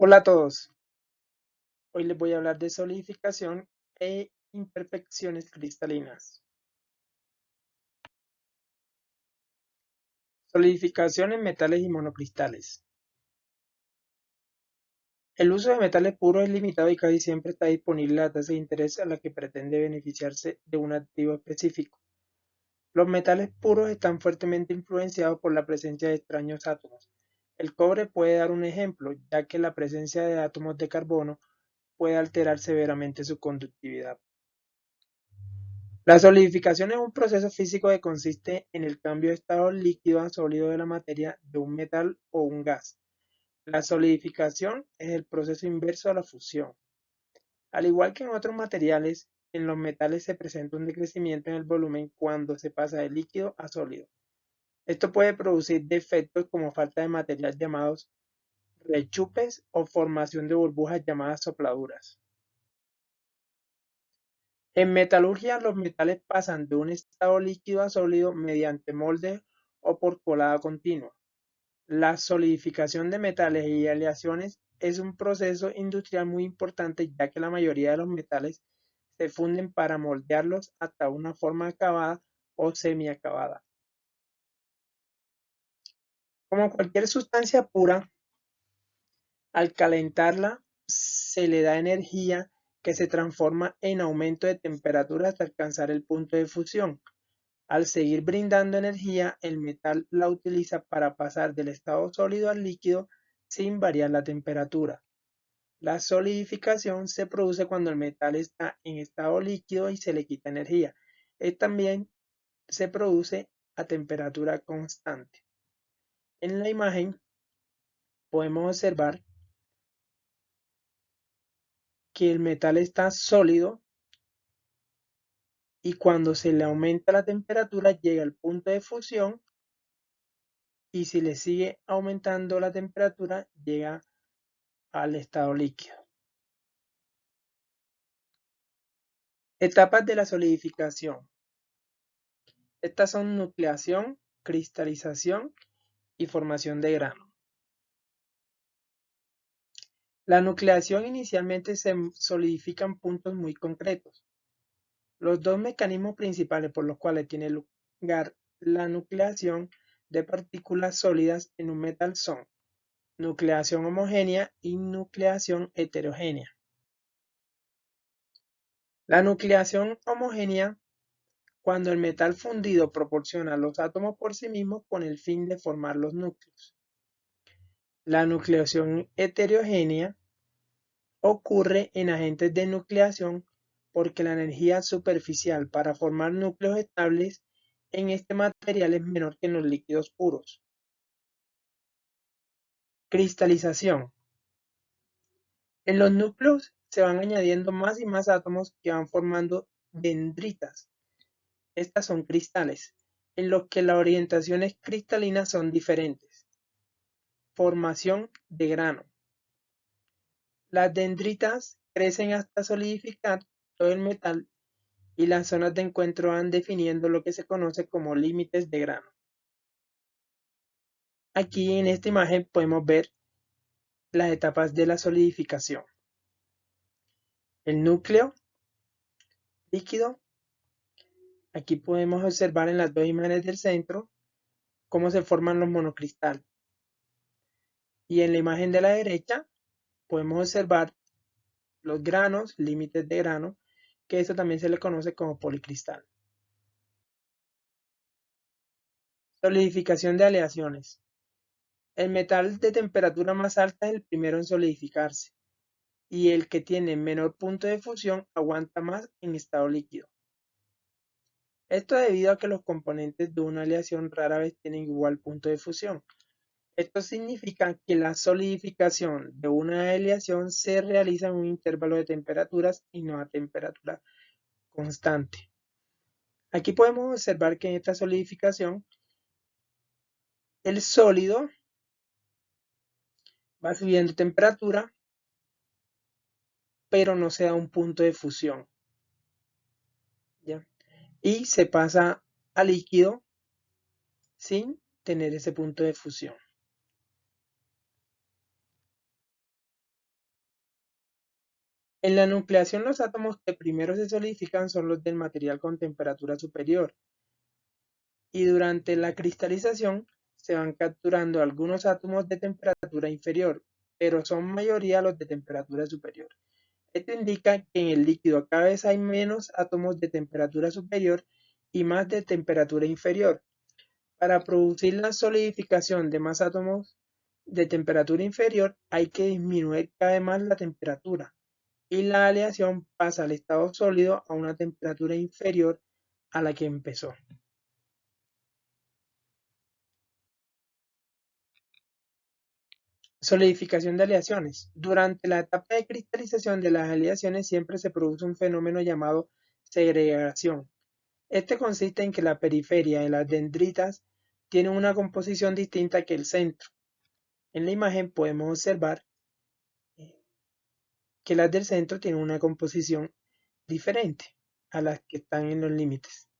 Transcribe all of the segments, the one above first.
Hola a todos, hoy les voy a hablar de solidificación e imperfecciones cristalinas. Solidificación en metales y monocristales. El uso de metales puros es limitado y casi siempre está disponible la tasa de interés a la que pretende beneficiarse de un activo específico. Los metales puros están fuertemente influenciados por la presencia de extraños átomos. El cobre puede dar un ejemplo, ya que la presencia de átomos de carbono puede alterar severamente su conductividad. La solidificación es un proceso físico que consiste en el cambio de estado líquido a sólido de la materia de un metal o un gas. La solidificación es el proceso inverso a la fusión. Al igual que en otros materiales, en los metales se presenta un decrecimiento en el volumen cuando se pasa de líquido a sólido. Esto puede producir defectos como falta de material llamados rechupes o formación de burbujas llamadas sopladuras. En metalurgia, los metales pasan de un estado líquido a sólido mediante molde o por colada continua. La solidificación de metales y aleaciones es un proceso industrial muy importante, ya que la mayoría de los metales se funden para moldearlos hasta una forma acabada o semiacabada. Como cualquier sustancia pura, al calentarla se le da energía que se transforma en aumento de temperatura hasta alcanzar el punto de fusión. Al seguir brindando energía, el metal la utiliza para pasar del estado sólido al líquido sin variar la temperatura. La solidificación se produce cuando el metal está en estado líquido y se le quita energía. También se produce a temperatura constante. En la imagen podemos observar que el metal está sólido y cuando se le aumenta la temperatura llega al punto de fusión y si le sigue aumentando la temperatura llega al estado líquido. Etapas de la solidificación. Estas son nucleación, cristalización y formación de grano. La nucleación inicialmente se solidifican puntos muy concretos. Los dos mecanismos principales por los cuales tiene lugar la nucleación de partículas sólidas en un metal son nucleación homogénea y nucleación heterogénea. La nucleación homogénea cuando el metal fundido proporciona los átomos por sí mismos con el fin de formar los núcleos. La nucleación heterogénea ocurre en agentes de nucleación porque la energía superficial para formar núcleos estables en este material es menor que en los líquidos puros. Cristalización. En los núcleos se van añadiendo más y más átomos que van formando dendritas. Estas son cristales, en los que las orientaciones cristalinas son diferentes. Formación de grano. Las dendritas crecen hasta solidificar todo el metal y las zonas de encuentro van definiendo lo que se conoce como límites de grano. Aquí en esta imagen podemos ver las etapas de la solidificación. El núcleo líquido. Aquí podemos observar en las dos imágenes del centro cómo se forman los monocristales. Y en la imagen de la derecha podemos observar los granos, límites de grano, que eso también se le conoce como policristal. Solidificación de aleaciones. El metal de temperatura más alta es el primero en solidificarse y el que tiene menor punto de fusión aguanta más en estado líquido. Esto debido a que los componentes de una aleación rara vez tienen igual punto de fusión. Esto significa que la solidificación de una aleación se realiza en un intervalo de temperaturas y no a temperatura constante. Aquí podemos observar que en esta solidificación el sólido va subiendo temperatura, pero no se da un punto de fusión, ¿ya? Y se pasa a líquido sin tener ese punto de fusión. En la nucleación, los átomos que primero se solidifican son los del material con temperatura superior, y durante la cristalización se van capturando algunos átomos de temperatura inferior, pero son mayoría los de temperatura superior. Esto indica que en el líquido cada vez hay menos átomos de temperatura superior y más de temperatura inferior. Para producir la solidificación de más átomos de temperatura inferior hay que disminuir cada vez más la temperatura, y la aleación pasa al estado sólido a una temperatura inferior a la que empezó. Solidificación de aleaciones. Durante la etapa de cristalización de las aleaciones siempre se produce un fenómeno llamado segregación. Este consiste en que la periferia de las dendritas tiene una composición distinta que el centro. En la imagen podemos observar que las del centro tienen una composición diferente a las que están en los límites.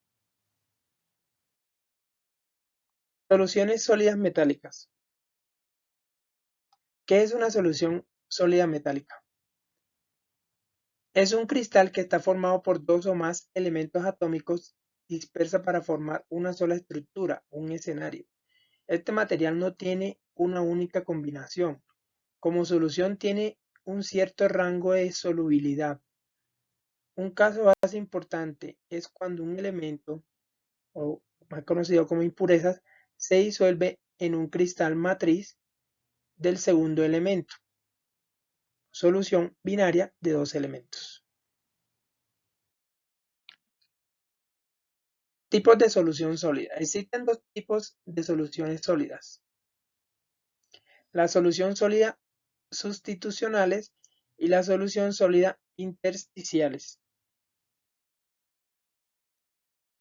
Soluciones sólidas metálicas. ¿Qué es una solución sólida metálica? Es un cristal que está formado por dos o más elementos atómicos dispersa para formar una sola estructura, un escenario. Este material no tiene una única combinación. Como solución tiene un cierto rango de solubilidad. Un caso más importante es cuando un elemento, o más conocido como impurezas, se disuelve en un cristal matriz del segundo elemento. Solución binaria de dos elementos. Tipos de solución sólida. Existen dos tipos de soluciones sólidas. La solución sólida sustitucionales y la solución sólida intersticiales.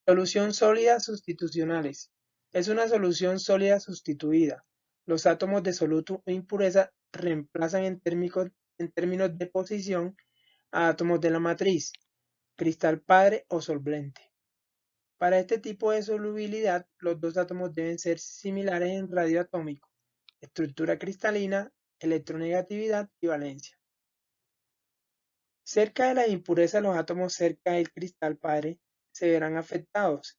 Solución sólida sustitucionales. Es una solución sólida sustituida. Los átomos de soluto o impureza reemplazan en términos de posición a átomos de la matriz, cristal padre o solvente. Para este tipo de solubilidad, los dos átomos deben ser similares en radio atómico, estructura cristalina, electronegatividad y valencia. Cerca de las impurezas, los átomos cerca del cristal padre se verán afectados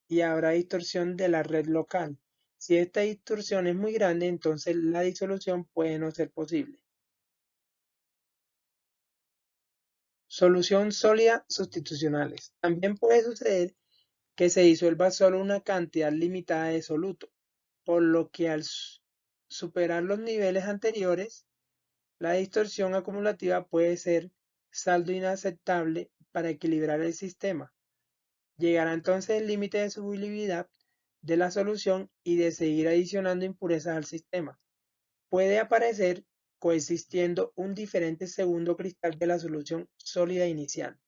y habrá distorsión de la red local. Si esta distorsión es muy grande, entonces la disolución puede no ser posible. Solución sólida sustitucionales. También puede suceder que se disuelva solo una cantidad limitada de soluto, por lo que al superar los niveles anteriores, la distorsión acumulativa puede ser saldo inaceptable para equilibrar el sistema. Llegará entonces el límite de solubilidad de la solución y de seguir adicionando impurezas al sistema. Puede aparecer coexistiendo un diferente segundo cristal de la solución sólida inicial.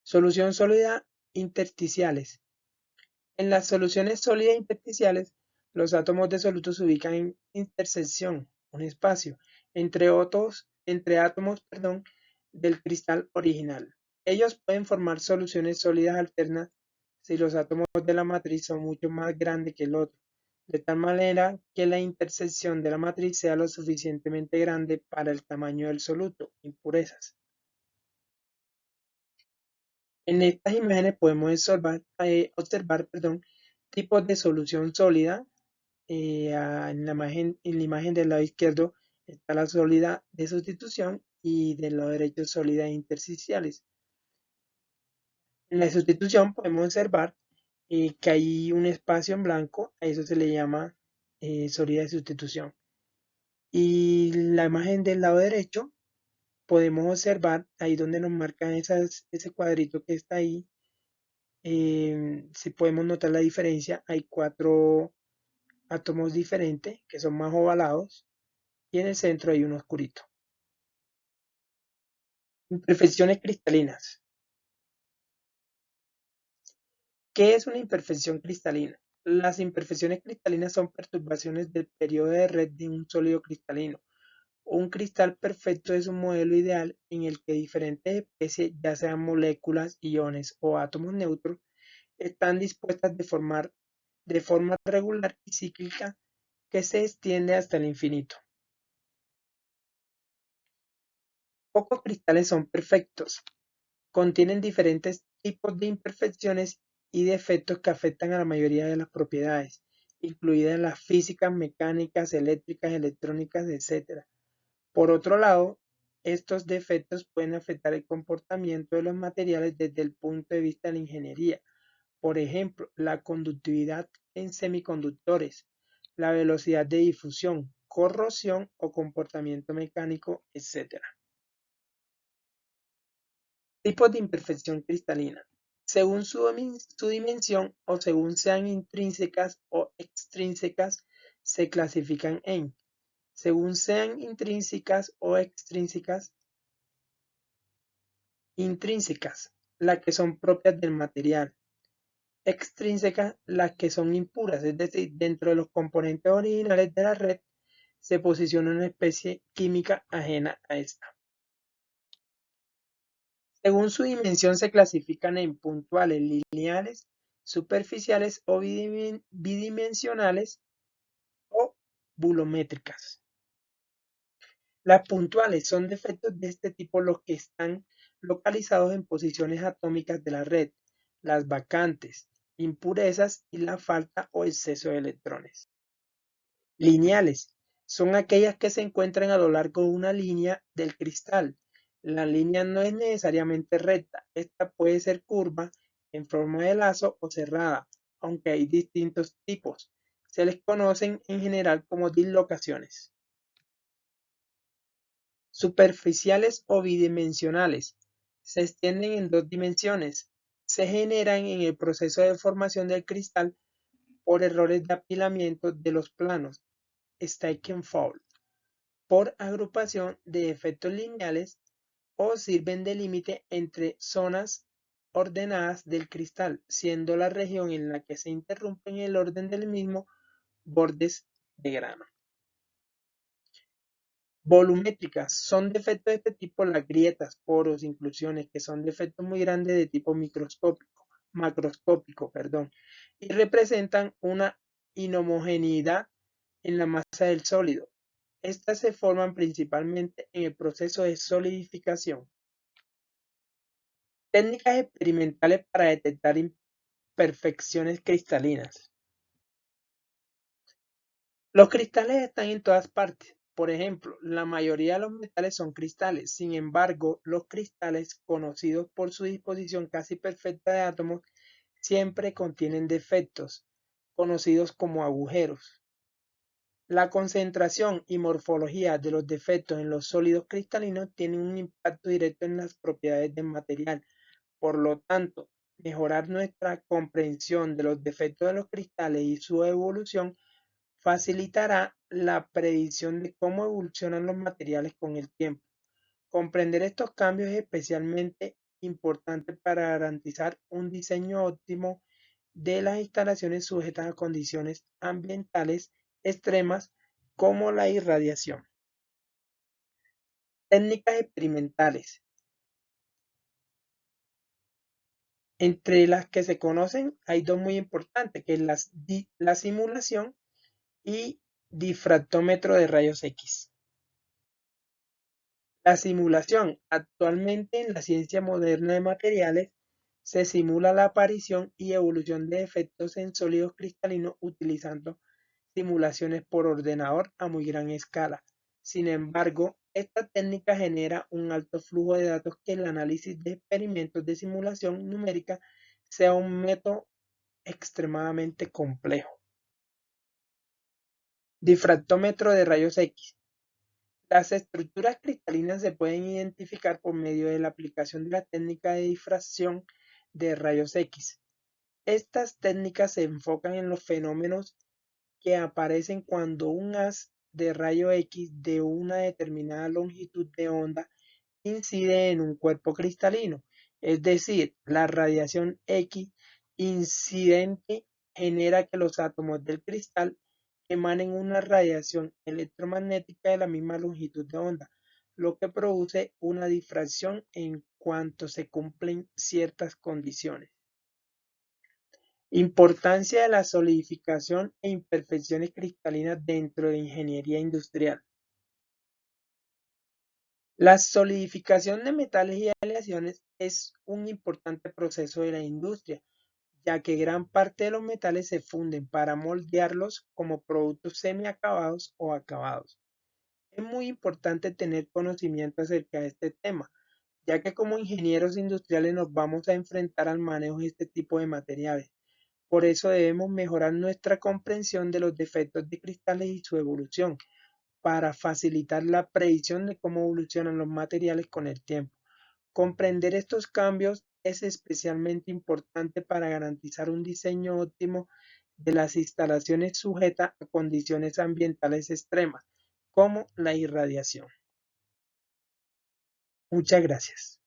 Solución sólida intersticiales. En las soluciones sólidas intersticiales, los átomos de soluto se ubican en intersección, un espacio, entre átomos, del cristal original. Ellos pueden formar soluciones sólidas alternas si los átomos de la matriz son mucho más grandes que el otro, de tal manera que la intersección de la matriz sea lo suficientemente grande para el tamaño del soluto, impurezas. En estas imágenes podemos observar tipos de solución sólida. En la imagen del lado izquierdo está la sólida de sustitución y del lado derecho sólida intersticiales. En la sustitución podemos observar que hay un espacio en blanco, a eso se le llama sólida de sustitución. Y la imagen del lado derecho podemos observar ahí donde nos marcan ese cuadrito que está ahí. Si podemos notar la diferencia, hay cuatro átomos diferentes que son más ovalados y en el centro hay uno oscurito. Imperfecciones cristalinas. ¿Qué es una imperfección cristalina? Las imperfecciones cristalinas son perturbaciones del periodo de red de un sólido cristalino. Un cristal perfecto es un modelo ideal en el que diferentes especies, ya sean moléculas, iones o átomos neutros, están dispuestas de forma regular y cíclica que se extiende hasta el infinito. Pocos cristales son perfectos. Contienen diferentes tipos de imperfecciones y defectos que afectan a la mayoría de las propiedades, incluidas las físicas, mecánicas, eléctricas, electrónicas, etc. Por otro lado, estos defectos pueden afectar el comportamiento de los materiales desde el punto de vista de la ingeniería. Por ejemplo, la conductividad en semiconductores, la velocidad de difusión, corrosión o comportamiento mecánico, etc. Tipos de imperfección cristalina. Según su dimensión o según sean intrínsecas o extrínsecas, se clasifican en, según sean intrínsecas o extrínsecas, intrínsecas, las que son propias del material, extrínsecas, las que son impuras, es decir, dentro de los componentes originales de la red se posiciona una especie química ajena a esta. Según su dimensión se clasifican en puntuales, lineales, superficiales o bidimensionales o volumétricas. Las puntuales son defectos de este tipo los que están localizados en posiciones atómicas de la red, las vacantes, impurezas y la falta o exceso de electrones. Lineales son aquellas que se encuentran a lo largo de una línea del cristal. La línea no es necesariamente recta, esta puede ser curva, en forma de lazo o cerrada, aunque hay distintos tipos. Se les conocen en general como dislocaciones. Superficiales o bidimensionales. Se extienden en dos dimensiones. Se generan en el proceso de formación del cristal por errores de apilamiento de los planos, stack and fall, por agrupación de efectos lineales o sirven de límite entre zonas ordenadas del cristal, siendo la región en la que se interrumpen el orden del mismo bordes de grano. Volumétricas son defectos de este tipo las grietas, poros, inclusiones, que son defectos muy grandes de tipo macroscópico, y representan una inhomogeneidad en la masa del sólido. Estas se forman principalmente en el proceso de solidificación. Técnicas experimentales para detectar imperfecciones cristalinas. Los cristales están en todas partes. Por ejemplo, la mayoría de los metales son cristales. Sin embargo, los cristales, conocidos por su disposición casi perfecta de átomos, siempre contienen defectos, conocidos como agujeros. La concentración y morfología de los defectos en los sólidos cristalinos tienen un impacto directo en las propiedades del material. Por lo tanto, mejorar nuestra comprensión de los defectos de los cristales y su evolución facilitará la predicción de cómo evolucionan los materiales con el tiempo. Comprender estos cambios es especialmente importante para garantizar un diseño óptimo de las instalaciones sujetas a condiciones ambientales extremas como la irradiación. Técnicas experimentales. Entre las que se conocen hay dos muy importantes, que es la simulación y difractómetro de rayos X. La simulación. Actualmente en la ciencia moderna de materiales se simula la aparición y evolución de efectos en sólidos cristalinos utilizando simulaciones por ordenador a muy gran escala. Sin embargo, esta técnica genera un alto flujo de datos que el análisis de experimentos de simulación numérica sea un método extremadamente complejo. Difractómetro de rayos X. Las estructuras cristalinas se pueden identificar por medio de la aplicación de la técnica de difracción de rayos X. Estas técnicas se enfocan en los fenómenos que aparecen cuando un haz de rayo X de una determinada longitud de onda incide en un cuerpo cristalino. Es decir, la radiación X incidente genera que los átomos del cristal emanen una radiación electromagnética de la misma longitud de onda, lo que produce una difracción en cuanto se cumplen ciertas condiciones. Importancia de la solidificación e imperfecciones cristalinas dentro de la ingeniería industrial. La solidificación de metales y aleaciones es un importante proceso de la industria, ya que gran parte de los metales se funden para moldearlos como productos semiacabados o acabados. Es muy importante tener conocimiento acerca de este tema, ya que como ingenieros industriales nos vamos a enfrentar al manejo de este tipo de materiales. Por eso debemos mejorar nuestra comprensión de los defectos de cristales y su evolución, para facilitar la predicción de cómo evolucionan los materiales con el tiempo. Comprender estos cambios es especialmente importante para garantizar un diseño óptimo de las instalaciones sujetas a condiciones ambientales extremas, como la irradiación. Muchas gracias.